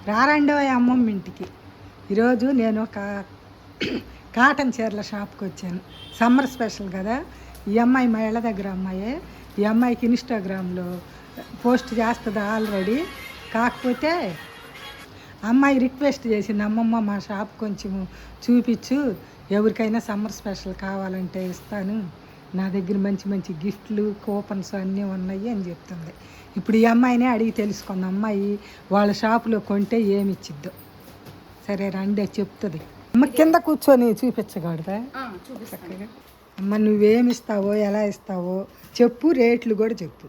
రారండో అమ్మమ్మ ఇంటికి. ఈరోజు నేను ఒక కాటన్ చీరల షాప్కి వచ్చాను. సమ్మర్ స్పెషల్ కదా. ఈ అమ్మాయి మా ఇళ్ళ దగ్గర అమ్మాయే. ఈ అమ్మాయికి ఇన్స్టాగ్రామ్లో పోస్ట్ చేస్తుంది ఆల్రెడీ. కాకపోతే అమ్మాయి రిక్వెస్ట్ చేసింది, అమ్మమ్మ మా షాప్ కొంచెం చూపించు, ఎవరికైనా సమ్మర్ స్పెషల్ కావాలంటే ఇస్తాను, నా దగ్గర మంచి మంచి గిఫ్ట్లు కూపన్స్ అన్నీ ఉన్నాయి అని చెప్తుంది. ఇప్పుడు ఈ అమ్మాయినే అడిగి తెలుసుకుంది, అమ్మాయి వాళ్ళ షాపులో కొంటే ఏమి ఇచ్చిద్దో. సరే రండి చెప్తుంది. అమ్మ కింద కూర్చొని చూపించకూడదా? చక్కగా అమ్మ నువ్వేమి ఇస్తావో ఎలా ఇస్తావో చెప్పు, రేట్లు కూడా చెప్పు.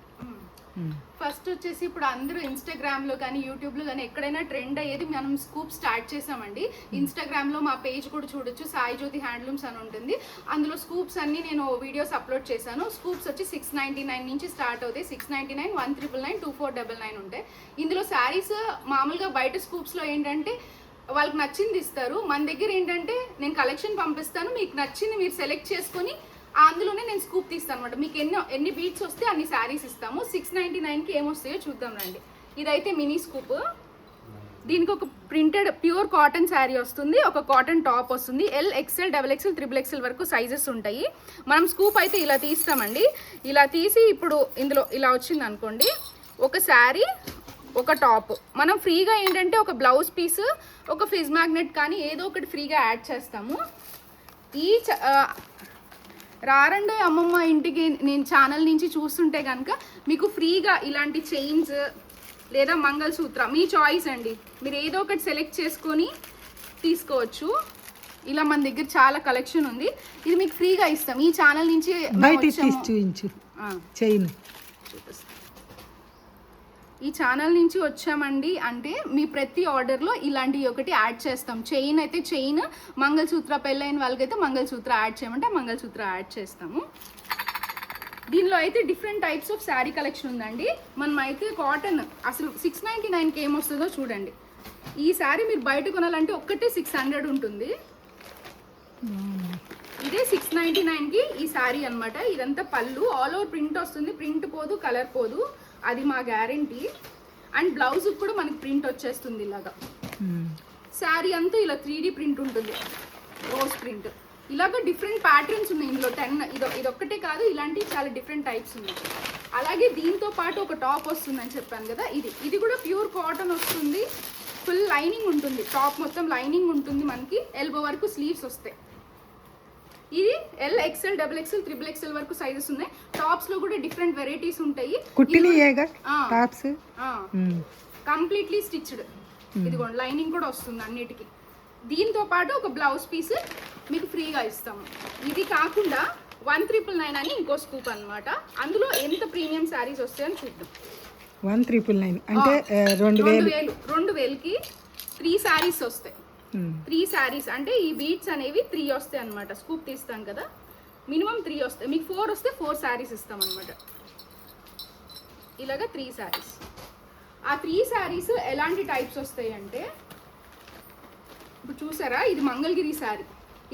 ఫస్ట్ వచ్చేసి ఇప్పుడు అందరూ ఇన్స్టాగ్రామ్లో కానీ యూట్యూబ్లో కానీ ఎక్కడైనా ట్రెండ్ అయ్యేది మనం స్కూప్ స్టార్ట్ చేసామండి. ఇన్స్టాగ్రామ్లో మా పేజ్ కూడా చూడొచ్చు, సాయి జ్యోతి హ్యాండ్లూమ్స్ అని ఉంటుంది. అందులో స్కూప్స్ అన్ని నేను వీడియోస్ అప్లోడ్ చేశాను. స్కూప్స్ వచ్చి 699 నుంచి స్టార్ట్ అవుతాయి. 699, 1999, 2499 ఉంటాయి. ఇందులో శారీస్ మామూలుగా బయట స్కూప్స్లో ఏంటంటే వాళ్ళకి నచ్చింది ఇస్తారు. మన దగ్గర ఏంటంటే నేను కలెక్షన్ పంపిస్తాను, మీకు నచ్చింది మీరు సెలెక్ట్ చేసుకొని అందులోనే నేను స్కూప్ తీస్తాను అనమాట. మీకు ఎన్ని బీట్స్ వస్తే అన్ని శారీస్ ఇస్తాము. 699కి ఏమొస్తాయో చూద్దాం రండి. ఇదైతే మినీ స్కూప్. దీనికి ఒక ప్రింటెడ్ ప్యూర్ కాటన్ శారీ వస్తుంది, ఒక కాటన్ టాప్ వస్తుంది. L, XL, double XL, triple XL వరకు సైజెస్ ఉంటాయి. మనం స్కూప్ అయితే ఇలా తీస్తామండి. ఇలా తీసి ఇప్పుడు ఇందులో ఇలా వచ్చింది అనుకోండి, ఒక శారీ, ఒక టాప్. మనం ఫ్రీగా ఏంటంటే ఒక బ్లౌజ్ పీస్, ఒక ఫిజ్ మ్యాగ్నెట్ కానీ ఏదో ఒకటి ఫ్రీగా యాడ్ చేస్తాము. ఈ రారండో అమ్మమ్మ ఇంటికి నేను ఛానల్ నుంచి చూస్తుంటే కనుక మీకు ఫ్రీగా ఇలాంటి చైన్స్ లేదా మంగళసూత్ర మీ చాయిస్ అండి, మీరు ఏదో ఒకటి సెలెక్ట్ చేసుకొని తీసుకోవచ్చు. ఇలా మన దగ్గర చాలా కలెక్షన్ ఉంది. ఇది మీకు ఫ్రీగా ఇస్తాం. ఈ ఛానల్ నుంచి ఈ ఛానల్ నుంచి వచ్చామండి అంటే మీ ప్రతి ఆర్డర్లో ఇలాంటివి ఒకటి యాడ్ చేస్తాం. చైన్ అయితే చైన్, మంగళసూత్ర పెళ్ళైన వాళ్ళకైతే మంగళసూత్ర యాడ్ చేయమంటే మంగళసూత్ర యాడ్ చేస్తాము. దీనిలో అయితే different types of sari collection ఉందండి. మనం అయితే కాటన్ అసలు 699కి ఏమొస్తుందో చూడండి. ఈ శారీ మీరు బయట కొనాలంటే ఒక్కటే 600 ఉంటుంది. ఇదే 699కి ఈ శారీ అనమాట. ఇదంతా పళ్ళు, ఆల్ ఓవర్ ప్రింట్ వస్తుంది. ప్రింట్ పోదు, కలర్ పోదు, అది మా గ్యారంటీ. అండ్ బ్లౌజ్ కూడా మనకి ప్రింట్ వచ్చేస్తుంది ఇలాగా. శారీ అంతా ఇలా 3D ప్రింట్ ఉంటుంది, రోజ్ ప్రింట్. ఇలాగ డిఫరెంట్ ప్యాటర్న్స్ ఉన్నాయి ఇందులో 10. ఇదొక్కటే కాదు, ఇలాంటివి చాలా డిఫరెంట్ టైప్స్ ఉన్నాయి. అలాగే దీంతో పాటు ఒక టాప్ వస్తుందని చెప్పాను కదా, ఇది కూడా ప్యూర్ కాటన్ వస్తుంది. ఫుల్ లైనింగ్ ఉంటుంది, టాప్ మొత్తం లైనింగ్ ఉంటుంది. మనకి ఎల్బో వరకు స్లీవ్స్ వస్తాయి. ఇది L, XL, double XL, triple XL వరకు సైజెస్ ఉన్నాయి. టాప్స్ లో కూడా డిఫరెంట్ వెరైటీస్ ఉంటాయి. Completely stitched. ఇదిగోండి లైనింగ్ కూడా వస్తుంది అన్నిటికీ. దీంతో పాటు ఒక బ్లౌజ్ పీస్ మీకు ఫ్రీగా ఇస్తాము. ఇది కాకుండా 1999 అని ఇంకో స్కూప్ అనమాట. అందులో ఎంత ప్రీమియం శారీస్ వస్తాయని చూద్దాం. 1999 అంటే 2000కి 3 శారీస్ వస్తాయి. 3 శారీస్ అంటే ఈ బీట్స్ అనేవి 3 వస్తాయి అనమాట. స్కూప్ తీస్తాం కదా, మినిమం 3 వస్తాయి. మీకు 4 వస్తే 4 శారీస్ ఇస్తాం అనమాట. ఇలాగా 3 శారీస్. ఆ 3 శారీస్ ఎలాంటి టైప్స్ వస్తాయి అంటే, ఇప్పుడు చూసారా, ఇది మంగళగిరి శారీ.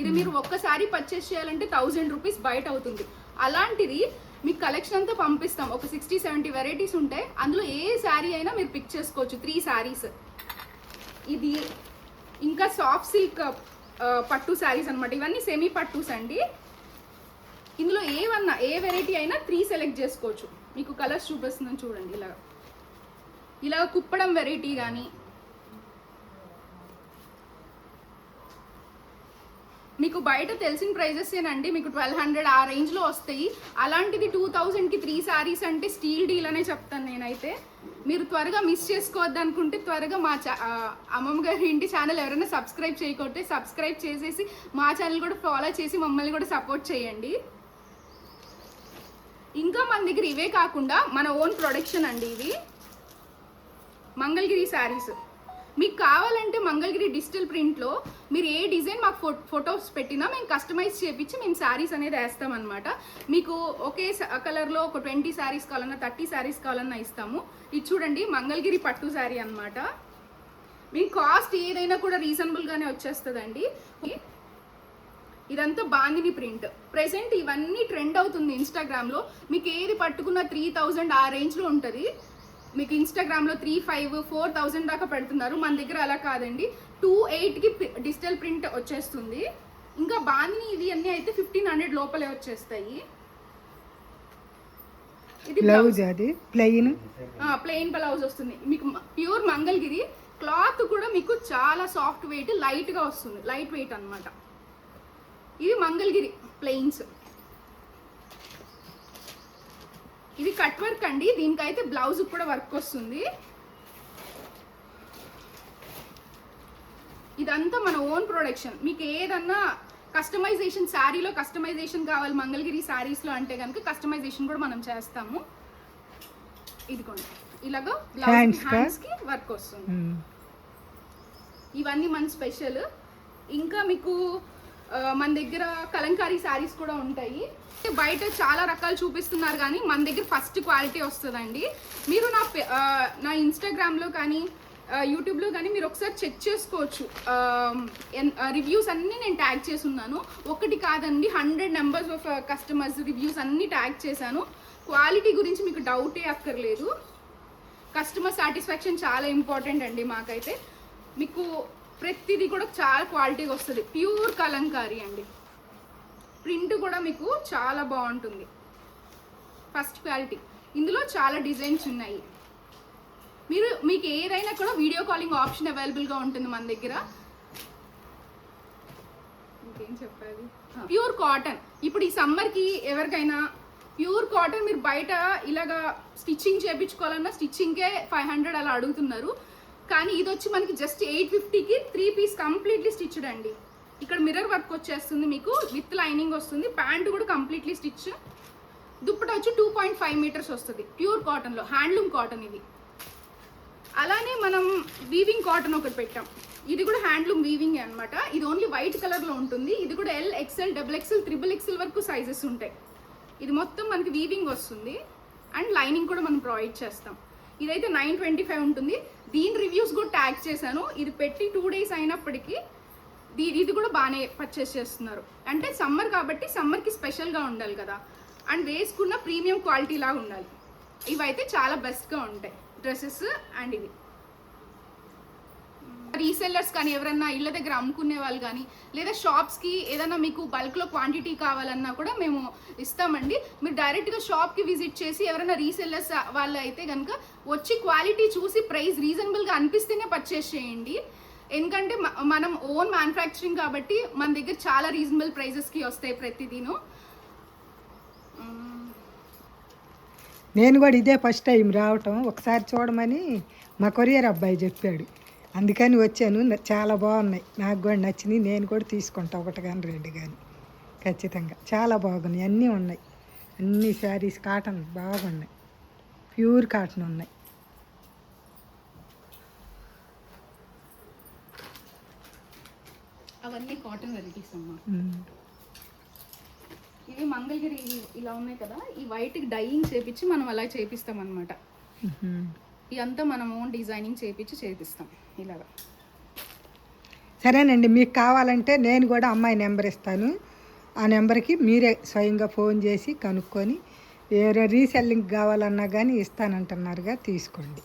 ఇది మీరు ఒక్కసారి పర్చేస్ చేయాలంటే 1000 రూపీస్ బయట అవుతుంది. అలాంటిది మీకు కలెక్షన్ అంతా పంపిస్తాం. ఒక 60-70 వెరైటీస్ ఉంటాయి. అందులో ఏ శారీ అయినా మీరు పిక్ చేసుకోవచ్చు. 3 శారీస్. ఇది ఇంకా సాఫ్ట్ సిల్క్ పట్టు శారీస్ అనమాట. ఇవన్నీ సెమీ పట్టూస్ అండి. ఇందులో ఏ వెరైటీ అయినా 3 సెలెక్ట్ చేసుకోవచ్చు. మీకు కలర్స్ చూపిస్తున్నాను చూడండి. ఇలా కుప్పడం వెరైటీ కానీ, మీకు బయట తెలిసిన ప్రైజెస్ ఏనండి. మీకు 1200 ఆ రేంజ్లో వస్తాయి. అలాంటిది 2000కి 3 శారీస్ అంటే స్టీల్ డీల్ అనే చెప్తాను నేనైతే. మీరు త్వరగా మిస్ చేసుకోవద్దు అనుకుంటే త్వరగా మా అమ్మమ్మ గారి ఇంటి ఛానల్ ఎవరైనా సబ్స్క్రైబ్ చేయకపోతే సబ్స్క్రైబ్ చేసేసి మా ఛానల్ కూడా ఫాలో చేసి మమ్మల్ని కూడా సపోర్ట్ చేయండి. ఇంకా మన దగ్గర ఇవే కాకుండా మన ఓన్ ప్రొడక్షన్ అండి. ఇవి మంగళగిరి శారీస్. మీకు కావాలంటే మంగళగిరి డిజిటల్ ప్రింట్లో మీరు ఏ డిజైన్ మాకు ఫొటోస్ పెట్టినా మేము కస్టమైజ్ చేయించి మేము శారీస్ అనేది వేస్తామన్నమాట. మీకు ఒకే కలర్లో ఒక 20 శారీస్ కావాలన్నా 30 శారీస్ కావాలన్నా ఇస్తాము. ఇది చూడండి మంగళగిరి పట్టు శారీ అనమాట. మీకు కాస్ట్ ఏదైనా కూడా రీజనబుల్గానే వచ్చేస్తుందండి. ఇదంతా బాందిని ప్రింట్. ప్రెసెంట్ ఇవన్నీ ట్రెండ్ అవుతుంది ఇన్స్టాగ్రామ్లో. మీకు ఏది పట్టుకున్న 3000 ఆ రేంజ్లో ఉంటుంది. మీకు ఇన్స్టాగ్రామ్లో 3,500 4,000 దాకా పెడుతున్నారు. మన దగ్గర అలా కాదండి, 2,800కి డిజిటల్ ప్రింట్ వచ్చేస్తుంది. ఇంకా బాందిని ఇవి అన్నీ అయితే 1,500 లోపలే వచ్చేస్తాయి. ఇది బ్లౌజ్, అది ప్లెయిన్ బ్లౌజ్ వస్తుంది మీకు. ప్యూర్ మంగళగిరి క్లాత్ కూడా మీకు చాలా సాఫ్ట్ వెయిట్, లైట్గా వస్తుంది, లైట్ వెయిట్ అన్నమాట. ఇవి మంగళగిరి ప్లెయిన్స్. ఇది కట్ వర్క్ అండి, దీనికైతే బ్లౌజ్ కూడా వర్క్ వస్తుంది. ఇదంతా మన ఓన్ ప్రొడక్షన్. మీకు ఏదన్నా కస్టమైజేషన్, శారీలో కస్టమైజేషన్ కావాలి మంగళగిరి శారీస్లో అంటే కనుక కస్టమైజేషన్ కూడా మనం చేస్తాము. ఇదిగోండి ఇలాగా హ్యాండ్స్కి వర్క్ వస్తుంది. ఇవన్నీ మన స్పెషల్. ఇంకా మీకు మన దగ్గర కలంకారీ శారీస్ కూడా ఉంటాయి. బయట చాలా రకాలు చూపిస్తున్నారు కానీ మన దగ్గర ఫస్ట్ క్వాలిటీ వస్తుందండి. మీరు నా ఇన్స్టాగ్రామ్లో కానీ యూట్యూబ్లో కానీ మీరు ఒకసారి చెక్ చేసుకోవచ్చు. రివ్యూస్ అన్నీ నేను ట్యాగ్ చేసి ఉన్నాను. ఒకటి కాదండి, 100 నెంబర్స్ ఆఫ్ కస్టమర్స్ రివ్యూస్ అన్నీ ట్యాగ్ చేశాను. క్వాలిటీ గురించి మీకు డౌటే అక్కర్లేదు. కస్టమర్ సాటిస్ఫాక్షన్ చాలా ఇంపార్టెంట్ అండి మాకైతే. మీకు ప్రతిదీ కూడా చాలా క్వాలిటీగా వస్తుంది. ప్యూర్ కలంకారీ అండి. ప్రింట్ కూడా మీకు చాలా బాగుంటుంది, ఫస్ట్ క్వాలిటీ. ఇందులో చాలా డిజైన్స్ ఉన్నాయి. మీకు ఏదైనా కూడా వీడియో కాలింగ్ ఆప్షన్ అవైలబుల్గా ఉంటుంది మన దగ్గర. ఇంకేం చెప్పాలి, ప్యూర్ కాటన్. ఇప్పుడు ఈ సమ్మర్కి ఎవరికైనా ప్యూర్ కాటన్ మీరు బయట ఇలాగా స్టిచ్చింగ్ చేయించుకోవాలన్నా స్టిచ్చింగ్కే 500 అలా అడుగుతున్నారు. కానీ ఇది వచ్చి మనకి జస్ట్ 850కి 3 పీస్ కంప్లీట్లీ స్టిచ్డ్ అండి. ఇక్కడ మిర్రర్ వర్క్ వచ్చేస్తుంది మీకు, విత్ లైనింగ్ వస్తుంది. ప్యాంట్ కూడా కంప్లీట్లీ స్టిచ్. దుప్పట వచ్చి 2.5 మీటర్స్ వస్తుంది ప్యూర్ కాటన్లో, హ్యాండ్లూమ్ కాటన్ ఇది. అలానే మనం వీవింగ్ కాటన్ ఒకటి పెట్టాం. ఇది కూడా హ్యాండ్లూమ్ వీవింగ్ అనమాట. ఇది ఓన్లీ వైట్ కలర్లో ఉంటుంది. ఇది కూడా L, XL, XXL, XXL వరకు సైజెస్ ఉంటాయి. ఇది మొత్తం మనకి వీవింగ్ వస్తుంది అండ్ లైనింగ్ కూడా మనం ప్రొవైడ్ చేస్తాం. ఇదైతే 925 ఉంటుంది. దీని రివ్యూస్ కూడా ట్యాగ్ చేశాను. ఇది పెట్టి 2 days అయినప్పటికీ ఇది కూడా బాగానే పర్చేస్ చేస్తున్నారు. అంటే సమ్మర్ కాబట్టి సమ్మర్కి స్పెషల్గా ఉండాలి కదా, అండ్ వేసుకున్న ప్రీమియం క్వాలిటీ లాగా ఉండాలి. ఇవైతే చాలా బెస్ట్గా ఉంటాయి డ్రెస్సెస్. అండ్ ఇవి రీసెల్లర్స్ కానీ ఎవరన్నా ఇళ్ళ దగ్గర అమ్ముకునే వాళ్ళు కానీ లేదా షాప్స్కి ఏదైనా మీకు బల్క్లో క్వాంటిటీ కావాలన్నా కూడా మేము ఇస్తామండి. మీరు డైరెక్ట్గా షాప్కి విజిట్ చేసి ఎవరైనా రీసెల్లర్స్ వాళ్ళు అయితే కనుక వచ్చి క్వాలిటీ చూసి ప్రైస్ రీజనబుల్గా అనిపిస్తేనే పర్చేస్ చేయండి. ఎందుకంటే మనం ఓన్ మ్యానుఫ్యాక్చరింగ్ కాబట్టి మన దగ్గర చాలా రీజనబుల్ ప్రైజెస్కి వస్తాయి ప్రతిదీను. నేను కూడా ఇదే ఫస్ట్ టైం రావటం, ఒకసారి చూడమని మా కొరియర్ అబ్బాయి చెప్పాడు, అందుకని వచ్చాను. చాలా బాగున్నాయి, నాకు కూడా నచ్చినాయి. నేను కూడా తీసుకుంటా, 1 కానీ 2 కానీ ఖచ్చితంగా. చాలా బాగున్నాయి, అన్నీ ఉన్నాయి. అన్ని శారీస్ కాటన్ బాగున్నాయి, ప్యూర్ కాటన్ ఉన్నాయి. అవన్నీ కాటన్ వెరైటీస్ అమ్మా. ఇవి మంగళగిరి ఇలా ఉన్నాయి కదా, ఈ వైట్కి డైయింగ్ చేపించి మనం అలా చేపిస్తాం అనమాట. ఇదంతా మనం ఓన్ డిజైనింగ్ చేపిస్తాం ఇలాగా. సరేనండి, మీకు కావాలంటే నేను కూడా అమ్మాయి నెంబర్ ఇస్తాను. ఆ నెంబర్కి మీరే స్వయంగా ఫోన్ చేసి కనుక్కొని వేరే రీసెల్లింగ్ కావాలన్నా కానీ ఇస్తానంటున్నారుగా, తీసుకోండి.